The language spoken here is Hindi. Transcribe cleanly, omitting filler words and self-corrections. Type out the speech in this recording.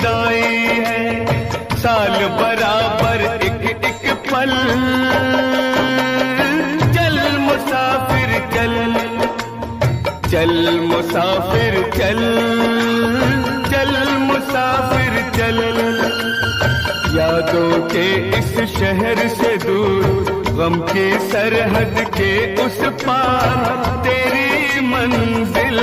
जुदाई है, साल बराबर एक एक पल। चल मुसाफिर चल, चल मुसाफिर चल, चल मुसाफिर चल। यादों के इस शहर से दूर, गम की सरहद के उस पार तेरी मंजिल।